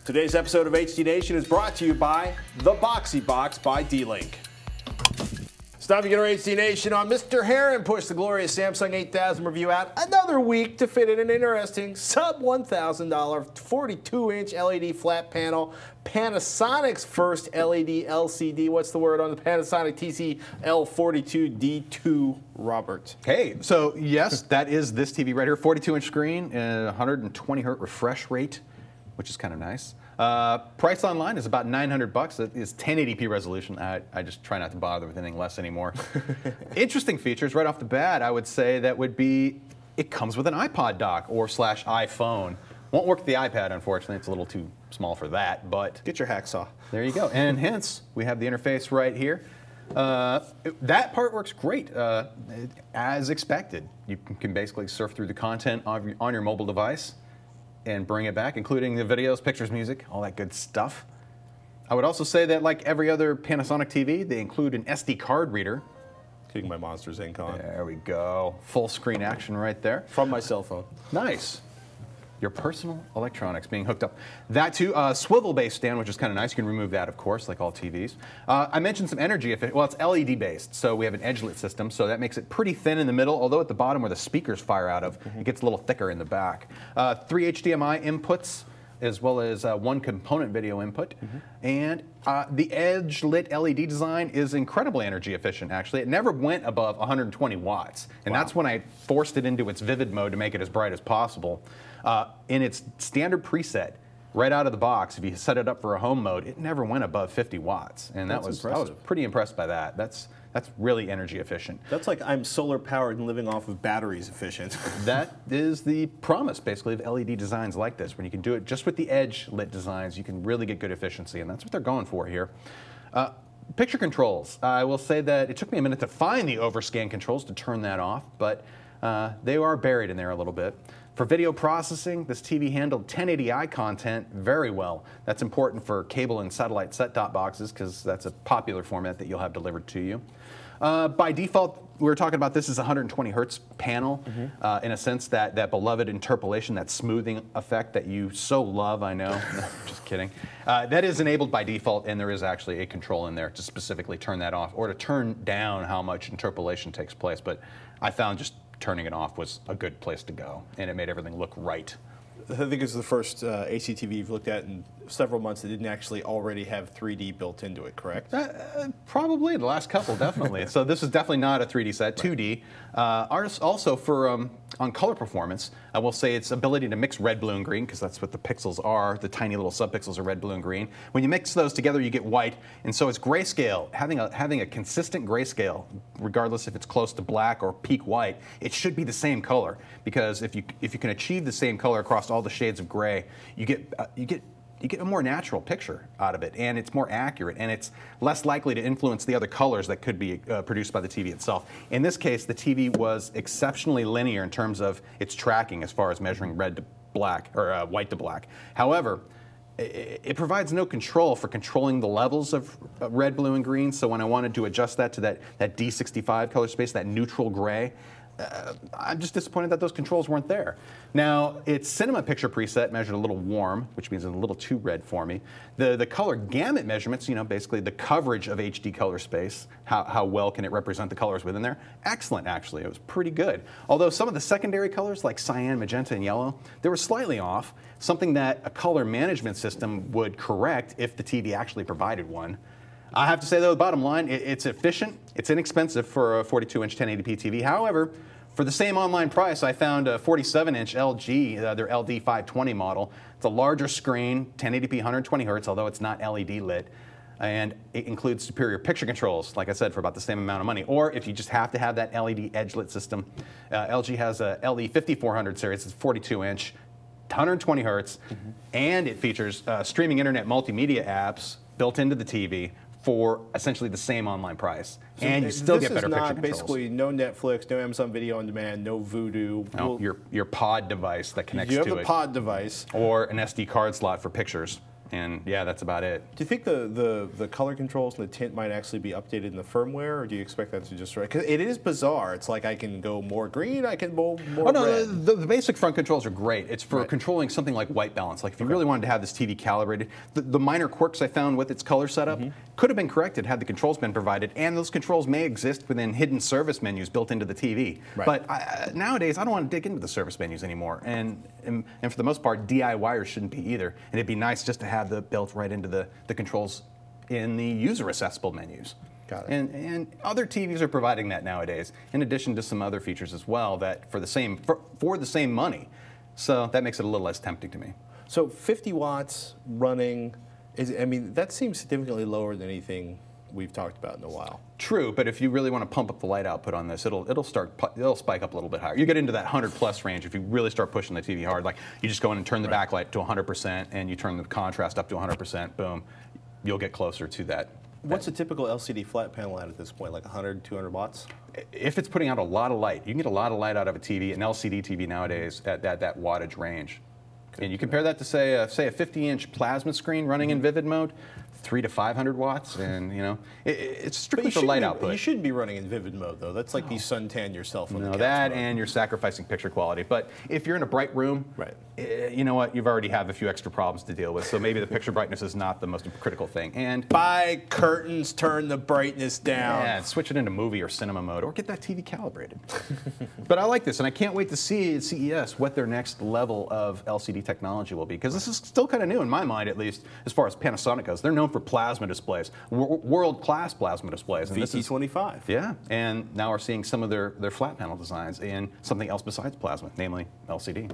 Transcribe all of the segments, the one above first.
Today's episode of HD Nation is brought to you by the Boxy Box by D-Link. It's time to get our HD Nation on. Mr. Heron pushed the glorious Samsung 8000 review out another week to fit in an interesting sub-$1,000 42-inch LED flat panel, Panasonic's first LED LCD. What's the word on the Panasonic TC-L42D2, Robert? Hey, so yes, that is this TV right here, 42-inch screen and 120 hertz refresh rate, which is kind of nice. Price online is about $900. It is 1080p resolution. I just try not to bother with anything less anymore. Interesting features right off the bat, I would say that would be, it comes with an iPod dock or slash iPhone. Won't work with the iPad, unfortunately. It's a little too small for that, but get your hacksaw. There you go. And hence, we have the interface right here. That part works great, as expected. You can basically surf through the content on your mobile device and bring it back, including the videos, pictures, music, all that good stuff. I would also say that like every other Panasonic TV, they include an SD card reader. Kicking my Monsters Inc. on. There we go. Full screen action right there. From my cell phone. Nice. Your personal electronics being hooked up. That too, swivel-based stand, which is kind of nice. You can remove that, of course, like all TVs. I mentioned some energy efficient. Well, it's LED-based, so we have an edge-lit system, so that makes it pretty thin in the middle, although at the bottom where the speakers fire out of, it gets a little thicker in the back. 3 HDMI inputs, as well as one component video input. And the edge-lit LED design is incredibly energy efficient, actually. It never went above 120 watts, and that's when I forced it into its vivid mode to make it as bright as possible. In its standard preset, right out of the box, if you set it up for a home mode, it never went above 50 watts, and I was pretty impressed by that. That's really energy efficient. That's like I'm solar powered and living off of batteries efficient. That is the promise, basically, of LED designs like this. When you can do it just with the edge lit designs, you can really get good efficiency, and that's what they're going for here. Picture controls. I will say that it took me a minute to find the overscan controls to turn that off, but they are buried in there a little bit. For video processing, this TV handled 1080i content very well. That's important for cable and satellite set-top boxes because that's a popular format that you'll have delivered to you. By default, we were talking about this as a 120 hertz panel, in a sense that beloved interpolation, that smoothing effect that you so love, I know. No, just kidding. That is enabled by default, and there is actually a control in there to specifically turn that off or to turn down how much interpolation takes place. But I found just turning it off was a good place to go, and it made everything look right. I think it's the first HDTV you've looked at in several months that didn't actually already have 3D built into it, correct? Probably the last couple, definitely. So this is definitely not a 3D set, 2D. Also for on color performance, I will say its ability to mix red, blue, and green, because that's what the pixels are. The tiny little subpixels are red, blue, and green. When you mix those together, you get white, and so it's grayscale. Having a consistent grayscale, regardless if it's close to black or peak white, it should be the same color, because if you can achieve the same color across all the shades of gray, you get a more natural picture out of it, and it's more accurate, and it's less likely to influence the other colors that could be produced by the TV itself. In this case, the TV was exceptionally linear in terms of its tracking as far as measuring red to black, or white to black. However, it provides no control for controlling the levels of red, blue, and green, so when I wanted to adjust that to that D65 color space, that neutral gray, I'm just disappointed that those controls weren't there. Now, its cinema picture preset measured a little warm, which means it's a little too red for me. The color gamut measurements, you know, basically the coverage of HD color space, how well can it represent the colors within there? Excellent, actually. It was pretty good. Although some of the secondary colors, like cyan, magenta, and yellow, they were slightly off, something that a color management system would correct if the TV actually provided one. I have to say, though, the bottom line, it's efficient, it's inexpensive for a 42-inch 1080p TV. However, for the same online price, I found a 47-inch LG, their LD520 model. It's a larger screen, 1080p, 120 hertz, although it's not LED lit. And it includes superior picture controls, like I said, for about the same amount of money. Or if you just have to have that LED edge lit system, LG has a LE5400 series, it's 42-inch, 120 hertz, and it features streaming internet multimedia apps built into the TV, for essentially the same online price, and you still get better picture controls. This is not basically no Netflix, no Amazon Video on Demand, no Vudu. No, your pod device that connects to it. You have the pod device. Or an SD card slot for pictures. And yeah, that's about it. Do you think the color controls and the tint might actually be updated in the firmware, or do you expect that to just... Because it is bizarre. It's like I can go more green, I can go more red. The basic front controls are great. It's for controlling something like white balance. Like if you really wanted to have this TV calibrated, the minor quirks I found with its color setup could have been corrected had the controls been provided, and those controls may exist within hidden service menus built into the TV. Right. But nowadays, I don't want to dig into the service menus anymore, and for the most part, DIYers shouldn't be either. And it'd be nice just to have the built right into the controls in the user accessible menus. Got it. And other TVs are providing that nowadays, in addition to some other features as well that for the same money. So that makes it a little less tempting to me. So 50 watts running I mean, that seems significantly lower than anything we've talked about in a while. True, but if you really want to pump up the light output on this, it'll spike up a little bit higher. You get into that 100+ range if you really start pushing the TV hard. Like you just go in and turn the backlight to 100%, and you turn the contrast up to 100%. Boom, you'll get closer to that. What's a typical LCD flat panel at this point? Like 100, 200 watts? If it's putting out a lot of light, you can get a lot of light out of a TV, an LCD TV nowadays at that wattage range. And you compare that to say a 50-inch plasma screen running in vivid mode, 300 to 500 watts, and you know it's strictly for light output. You shouldn't be running in vivid mode though. That's like you suntan yourself on the couch that mode. And you're sacrificing picture quality. But if you're in a bright room, you know what? You've already have a few extra problems to deal with. So maybe the picture brightness is not the most critical thing. And buy curtains, turn the brightness down. Yeah, switch it into movie or cinema mode, or get that TV calibrated. But I like this, and I can't wait to see at CES what their next level of LCD technology will be, because this is still kind of new in my mind, at least as far as Panasonic goes. They're known for plasma displays, world-class plasma displays. And VT25. Yeah, and now we're seeing some of their flat panel designs in something else besides plasma, namely LCD.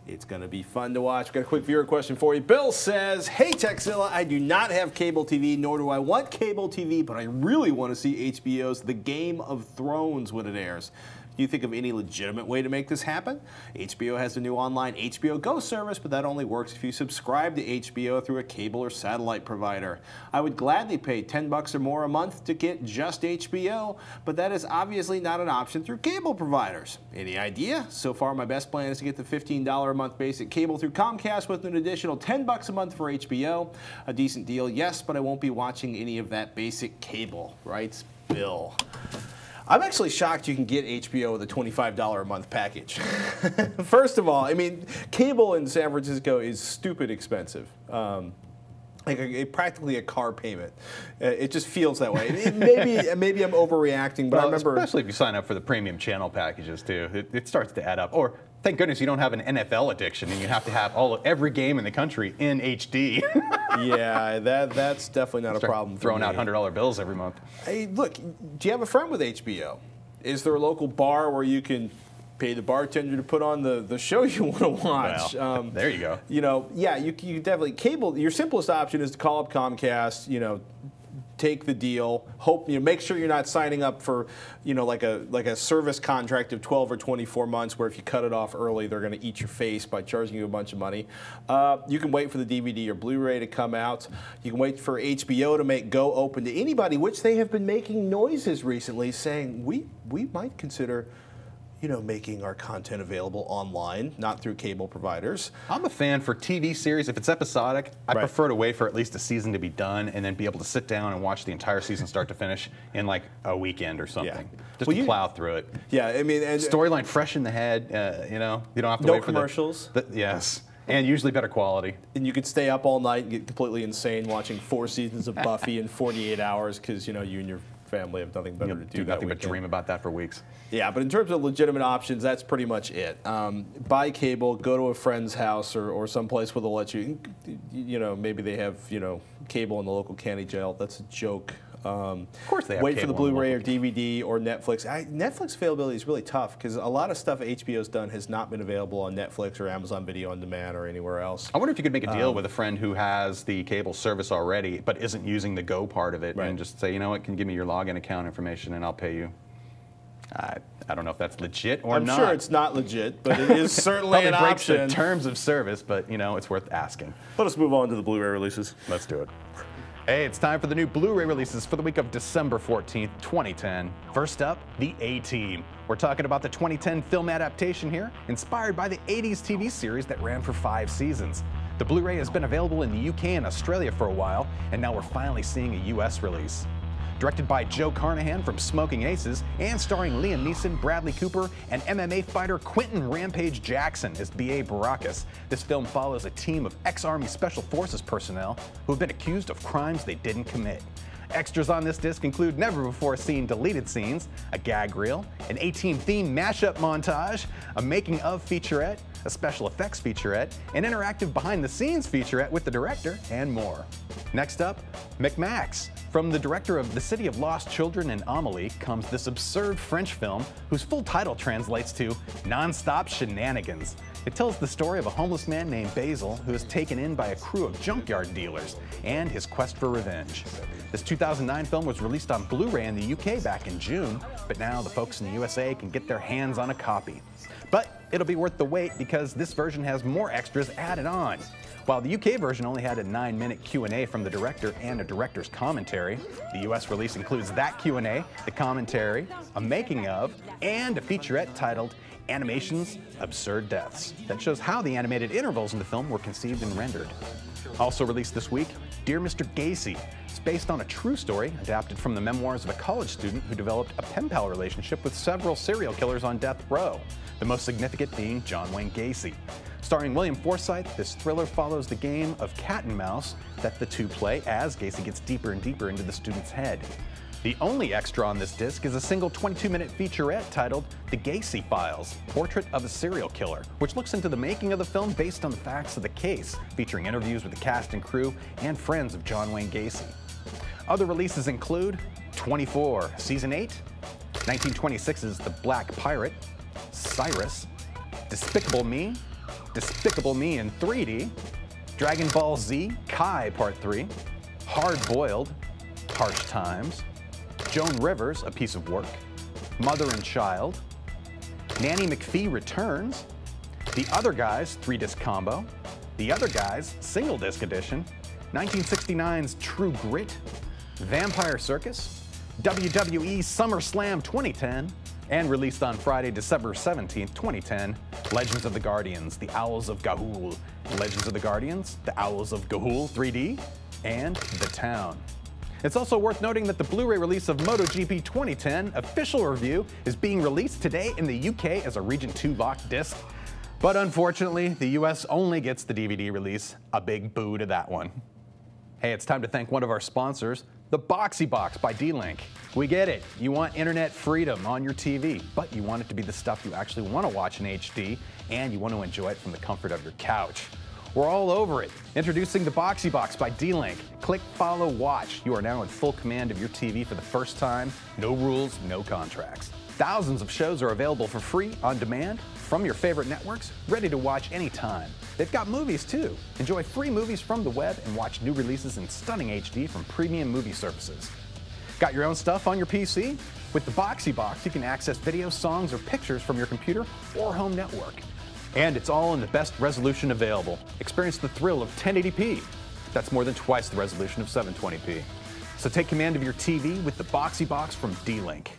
It's going to be fun to watch. We've got a quick viewer question for you. Bill says, hey, Techzilla, I do not have cable TV, nor do I want cable TV, but I really want to see HBO's The Game of Thrones when it airs. Do you think of any legitimate way to make this happen? HBO has a new online HBO Go service, but that only works if you subscribe to HBO through a cable or satellite provider. I would gladly pay $10 or more a month to get just HBO, but that is obviously not an option through cable providers. Any idea? So far, my best plan is to get the $15 a month basic cable through Comcast with an additional $10 a month for HBO. A decent deal, yes, but I won't be watching any of that basic cable, writes Bill. I'm actually shocked you can get HBO with a $25 a month package. First of all, I mean, cable in San Francisco is stupid expensive. Like practically a car payment. It just feels that way. Maybe I'm overreacting, but I remember... Especially if you sign up for the premium channel packages, too. It starts to add up. Or, thank goodness you don't have an NFL addiction and you have to have every game in the country in HD. Yeah, that's definitely not a problem. Throwing out $100 bills every month. Hey, look, do you have a friend with HBO? Is there a local bar where you can pay the bartender to put on the show you want to watch? Well, there you go. You know, yeah, you definitely cable. Your simplest option is to call up Comcast. You know, take the deal. Hope make sure you're not signing up for like a service contract of 12 or 24 months where if you cut it off early, they're going to eat your face by charging you a bunch of money. You can wait for the DVD or Blu-ray to come out. You can wait for HBO to make Go open to anybody, which they have been making noises recently saying we might consider making our content available online, not through cable providers. I'm a fan for TV series. If it's episodic, I prefer to wait for at least a season to be done and then be able to sit down and watch the entire season start to finish in like a weekend or something. Just to plow through it. Yeah, I mean... storyline fresh in the head, you don't have to wait for commercials. Yes. And usually better quality. And you could stay up all night and get completely insane watching 4 seasons of Buffy in 48 hours because, you and your family have nothing better to do that nothing but dream about that for weeks. Yeah, but in terms of legitimate options, that's pretty much it. Buy cable, go to a friend's house or someplace where they'll let you, maybe they have, cable in the local county jail. That's a joke. Of course they have wait for the cable Blu-ray or DVD or Netflix. Netflix availability is really tough because a lot of stuff HBO's done has not been available on Netflix or Amazon Video on Demand or anywhere else. I wonder if you could make a deal with a friend who has the cable service already but isn't using the Go part of it and just say, you know what, can you give me your login account information and I'll pay you. I don't know if that's legit or not. I'm sure it's not legit, but it is certainly an option. It breaks the terms of service, but it's worth asking. Let us move on to the Blu-ray releases. Let's do it. Hey, it's time for the new Blu-ray releases for the week of December 14th, 2010. First up, The A-Team. We're talking about the 2010 film adaptation here, inspired by the 80s TV series that ran for 5 seasons. The Blu-ray has been available in the UK and Australia for a while, and now we're finally seeing a US release. Directed by Joe Carnahan from Smoking Aces, and starring Liam Neeson, Bradley Cooper, and MMA fighter Quentin Rampage Jackson as B.A. Baracus, this film follows a team of ex-Army Special Forces personnel who have been accused of crimes they didn't commit. Extras on this disc include never-before-seen deleted scenes, a gag reel, an A-Team themed mashup montage, a making-of featurette, a special effects featurette, an interactive behind-the-scenes featurette with the director, and more. Next up, McMax. From the director of The City of Lost Children and Amelie comes this absurd French film whose full title translates to Non-Stop Shenanigans. It tells the story of a homeless man named Basil who is taken in by a crew of junkyard dealers and his quest for revenge. This 2009 film was released on Blu-ray in the UK back in June, but now the folks in the USA can get their hands on a copy. But it'll be worth the wait because this version has more extras added on. While the UK version only had a 9-minute Q&A from the director and a director's commentary, the US release includes that Q&A, the commentary, a making of, and a featurette titled Animation's Absurd Deaths that shows how the animated intervals in the film were conceived and rendered. Also released this week, Dear Mr. Gacy. It's based on a true story adapted from the memoirs of a college student who developed a pen pal relationship with several serial killers on death row, the most significant being John Wayne Gacy. Starring William Forsythe, this thriller follows the game of cat and mouse that the two play as Gacy gets deeper and deeper into the student's head. The only extra on this disc is a single 22-minute featurette titled The Gacy Files, Portrait of a Serial Killer, which looks into the making of the film based on the facts of the case, featuring interviews with the cast and crew and friends of John Wayne Gacy. Other releases include 24, Season 8, 1926's The Black Pirate, Cyrus, Despicable Me in 3D, Dragon Ball Z, Kai Part 3, Hard Boiled, Harsh Times, Joan Rivers, A Piece of Work, Mother and Child, Nanny McPhee Returns, The Other Guys 3-disc combo, The Other Guys single disc edition, 1969's True Grit, Vampire Circus, WWE SummerSlam 2010, and released on Friday, December 17th, 2010, Legends of the Guardians, The Owls of Ga'Hoole, Legends of the Guardians, The Owls of Ga'Hoole 3D, and The Town. It's also worth noting that the Blu-ray release of MotoGP 2010 official review is being released today in the UK as a Region 2 locked disc. But unfortunately, the US only gets the DVD release. A big boo to that one. Hey, it's time to thank one of our sponsors, the Boxy Box by D-Link. We get it. You want internet freedom on your TV, but you want it to be the stuff you actually want to watch in HD, and you want to enjoy it from the comfort of your couch. We're all over it. Introducing the Boxy Box by D-Link. Click, follow, watch. You are now in full command of your TV for the first time. No rules, no contracts. Thousands of shows are available for free, on demand, from your favorite networks, ready to watch anytime. They've got movies too. Enjoy free movies from the web and watch new releases in stunning HD from premium movie services. Got your own stuff on your PC? With the Boxy Box, you can access videos, songs, or pictures from your computer or home network. And it's all in the best resolution available. Experience the thrill of 1080p. That's more than twice the resolution of 720p. So take command of your TV with the Boxy Box from D-Link.